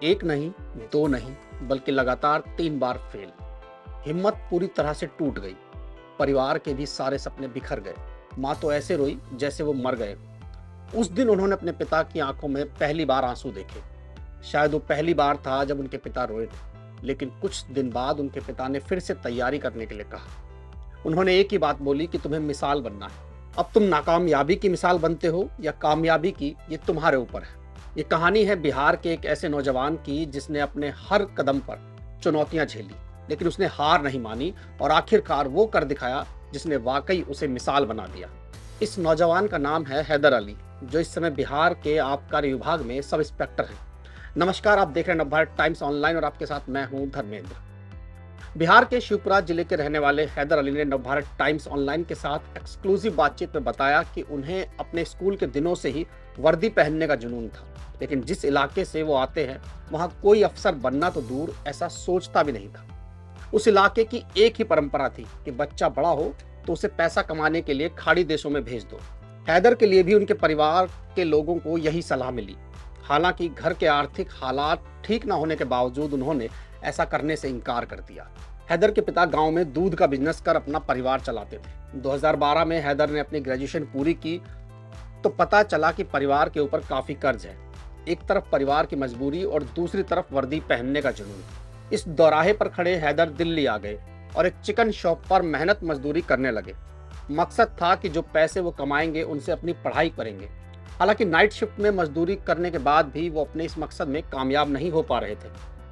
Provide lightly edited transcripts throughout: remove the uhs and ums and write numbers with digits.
एक नहीं, दो नहीं, बल्कि लगातार 3 बार फेल। हिम्मत पूरी तरह से टूट गई। परिवार के भी सारे सपने बिखर गए। माँ तो ऐसे रोई जैसे वो मर गए। उस दिन उन्होंने अपने पिता की आंखों में पहली बार आंसू देखे। शायद वो पहली बार था जब उनके पिता रोए थे। लेकिन कुछ दिन बाद उनके पिता ने फिर से तैयारी करने के लिए कहा। उन्होंने एक ही बात बोली कि तुम्हें मिसाल बनना है। अब तुम नाकामयाबी की मिसाल बनते हो या कामयाबी की, ये तुम्हारे ऊपर है। ये कहानी है बिहार के एक ऐसे नौजवान की जिसने अपने हर कदम पर चुनौतियां झेली, लेकिन उसने हार नहीं मानी और आखिरकार वो कर दिखाया जिसने वाकई उसे मिसाल बना दिया। इस नौजवान का नाम है हैदर अली, जो इस समय बिहार के आबकारी विभाग में सब इंस्पेक्टर हैं। नमस्कार, आप देख रहे हैं नवभारत टाइम्स ऑनलाइन और आपके साथ मैं हूं धर्मेंद्र। बिहार के शिवपुरा जिले के रहने वाले हैदर अली ने नवभारत टाइम्स ऑनलाइन के साथ एक्सक्लूसिव बातचीत में बताया कि उन्हें अपने स्कूल के दिनों से ही वर्दी पहनने का जुनून था, लेकिन जिस इलाके से वो आते हैं वहां कोई अफसर बनना तो दूर, ऐसा सोचता भी नहीं था। उस इलाके की एक ही परंपरा थी कि बच्चा बड़ा हो तो उसे पैसा कमाने के लिए खाड़ी देशों में भेज दो। हैदर के लिए भी उनके परिवार के लोगों को यही सलाह मिली। हालांकि घर के आर्थिक हालात ठीक न होने के बावजूद उन्होंने ऐसा करने से इनकार कर दिया। हैदर के पिता गांव में दूध का बिजनेस कर अपना परिवार चलाते थे। 2012 में हैदर ने अपनी ग्रेजुएशन पूरी की तो पता चला कि परिवार के ऊपर काफी कर्ज है। एक तरफ परिवार की मजबूरी और दूसरी तरफ वर्दी पहनने का जुनून। इस दौराहे पर खड़े हैदर दिल्ली आ गए और एक चिकन शॉप पर मेहनत मजदूरी करने लगे। मकसद था कि जो पैसे वो कमाएंगे उनसे अपनी पढ़ाई करेंगे। हालांकि नाइट शिफ्ट में मजदूरी करने के बाद भी वो अपने इस मकसद में कामयाब नहीं हो पा रहे थे।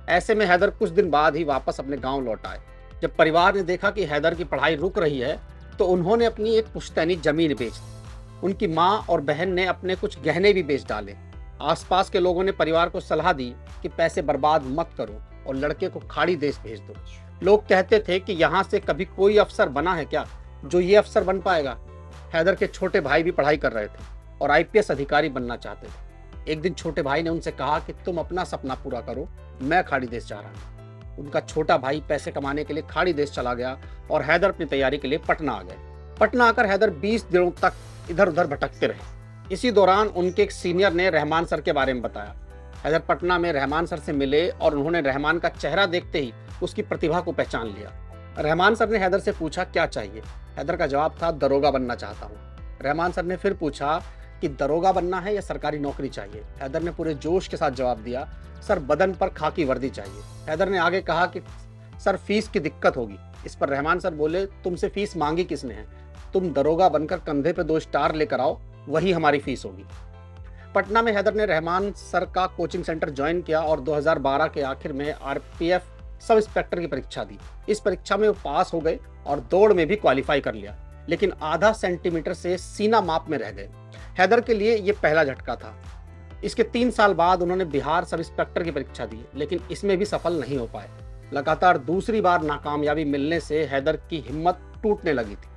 ऐसे में हैदर कुछ दिन बाद ही वापस अपने गांव लौट आए। जब परिवार ने देखा कि हैदर की पढ़ाई रुक रही है तो उन्होंने अपनी एक पुश्तैनी जमीन बेच दी। उनकी माँ और बहन ने अपने कुछ गहने भी बेच डाले। आसपास के लोगों ने परिवार को सलाह दी कि पैसे बर्बाद मत करो और लड़के को खाड़ी देश भेज दो। लोग कहते थे कि यहाँ से कभी कोई अफसर बना है क्या जो ये अफसर बन पाएगा। हैदर के छोटे भाई भी पढ़ाई कर रहे थे और आईपीएस अधिकारी बनना चाहते थे। एक दिन छोटे भाई ने उनसे कहा कि तुम अपना सपना पूरा करो, मैं खाड़ी देश जा रहा हूँ। उनका छोटा भाई पैसे कमाने के लिए खाड़ी देश चला गया और हैदर अपनी तैयारी के लिए पटना आ गए। पटना आकर हैदर 20 दिनों तक इधर उधर भटकते रहे। इसी दौरान उनके एक सीनियर ने रहमान सर के बारे में बताया। हैदर पटना में रहमान सर से मिले और उन्होंने रहमान का चेहरा देखते ही उसकी प्रतिभा को पहचान लिया। रहमान सर ने हैदर से पूछा क्या चाहिए। हैदर का जवाब था दरोगा बनना चाहता हूँ। रहमान सर ने फिर पूछा कि दरोगा बनना है या सरकारी नौकरी चाहिए। हैदर ने पूरे जोश के साथ जवाब दिया, सर बदन पर खाकी वर्दी चाहिए। हैदर ने आगे कहा कि सर फीस की दिक्कत होगी। इस पर रहमान सर बोले, तुमसे फीस मांगी किसने है? तुम दरोगा बनकर कंधे पे 2 स्टार लेकर आओ, वही हमारी फीस होगी। पटना में हैदर ने रहमान सर का कोचिंग सेंटर ज्वाइन किया और 2012 के आखिर में आरपीएफ सब इंस्पेक्टर की परीक्षा दी। इस परीक्षा में वो पास हो गए और दौड़ में भी क्वालिफाई कर लिया, लेकिन आधा सेंटीमीटर से सीना माप में रह गए। हैदर के लिए ये पहला झटका था। इसके 3 साल बाद उन्होंने बिहार सब इंस्पेक्टर की परीक्षा दी, लेकिन इसमें भी सफल नहीं हो पाए। लगातार दूसरी बार नाकामयाबी मिलने से हैदर की हिम्मत टूटने लगी थी।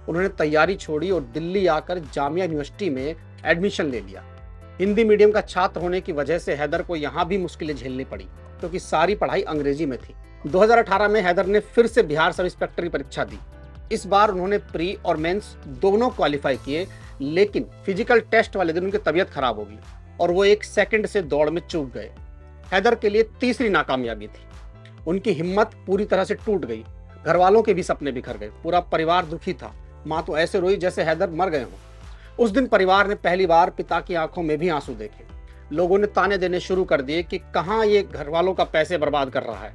उन्होंने तैयारी छोड़ी और दिल्ली आकर जामिया यूनिवर्सिटी में एडमिशन ले लिया। हिंदी मीडियम का छात्र होने की वजह से हैदर को यहाँ भी मुश्किलें झेलनी पड़ी, क्योंकि सारी पढ़ाई अंग्रेजी में थी। 2018 में हैदर ने फिर से बिहार सब इंस्पेक्टर की परीक्षा दी। इस बार उन्होंने प्री और मेंस दोनों क्वालिफाई किए, लेकिन फिजिकल टेस्ट वाले दिन उनकी तबीयत खराब होगी और वो 1 सेकंड से दौड़ में चूक गए। हैदर के लिए तीसरी नाकामयाबी थी। उनकी हिम्मत पूरी तरह से टूट गई। घर वालों के भी सपने बिखर गए। पूरा परिवार दुखी था। माँ तो ऐसे रोई जैसे हैदर मर गए हों। उस दिन परिवार ने पहली बार पिता की आंखों में भी आंसू देखे। लोगों ने ताने देने शुरू कर दिए कि कहाँ ये घर वालों का पैसे बर्बाद कर रहा है,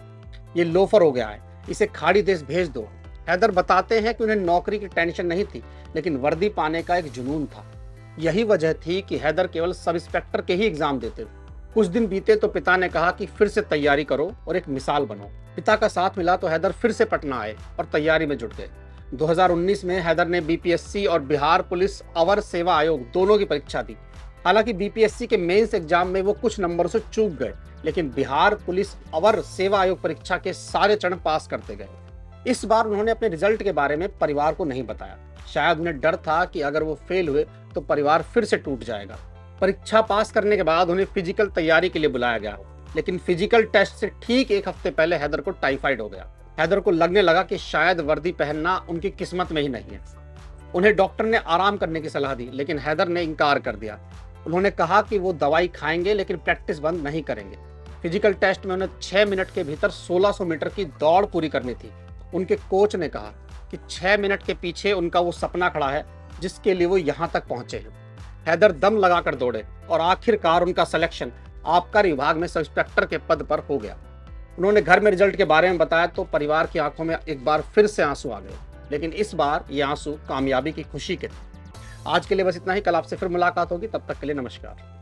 ये लोफर हो गया है, इसे खाड़ी देश भेज दो। हैदर बताते हैं कि उन्हें नौकरी की टेंशन नहीं थी, लेकिन वर्दी पाने का एक जुनून था। यही वजह थी कि हैदर केवल सब इंस्पेक्टर के ही एग्जाम देते थे। कुछ दिन बीते तो पिता ने कहा कि फिर से तैयारी करो और एक मिसाल बनो। पिता का साथ मिला तो हैदर फिर से पटना आए और तैयारी में जुट गए। 2019 में हैदर ने बीपीएससी और बिहार पुलिस अवर सेवा आयोग दोनों की परीक्षा दी। हालांकि बीपीएससी के मेंस एग्जाम में वो कुछ नंबरों से चूक गए, लेकिन बिहार पुलिस अवर सेवा आयोग परीक्षा के सारे चरण पास करते गए। इस बार उन्होंने अपने रिजल्ट के बारे में परिवार को नहीं बताया। शायद उन्हें डर था कि अगर वो फेल हुए तो परिवार फिर से टूट जाएगा। परीक्षा पास करने के बाद उन्हें फिजिकल तैयारी के लिए बुलाया गया, लेकिन फिजिकल टेस्ट से ठीक 1 हफ्ते पहले हैदर को टाइफाइड हो गया। हैदर को लगने लगा कि शायद वर्दी पहनना उनकी किस्मत में ही नहीं है। उन्हें डॉक्टर ने आराम करने की सलाह दी, लेकिन हैदर ने इनकार कर दिया। उन्होंने कहा कि वो दवाई खाएंगे लेकिन प्रैक्टिस बंद नहीं करेंगे। फिजिकल टेस्ट में उन्हें 6 मिनट के भीतर 1600 मीटर की दौड़ पूरी करनी थी। उनके कोच ने कहा कि 6 मिनट के पीछे उनका वो सपना खड़ा है जिसके लिए वो यहाँ तक पहुंचे हैं। हैदर दम लगाकर दौड़े और आखिरकार उनका सिलेक्शन आबकारी विभाग में सब इंस्पेक्टर के पद पर हो गया। उन्होंने घर में रिजल्ट के बारे में बताया तो परिवार की आंखों में एक बार फिर से आंसू आ गए, लेकिन इस बार ये आंसू कामयाबी की खुशी के थे। आज के लिए बस इतना ही। कल आपसे फिर मुलाकात होगी, तब तक के लिए नमस्कार।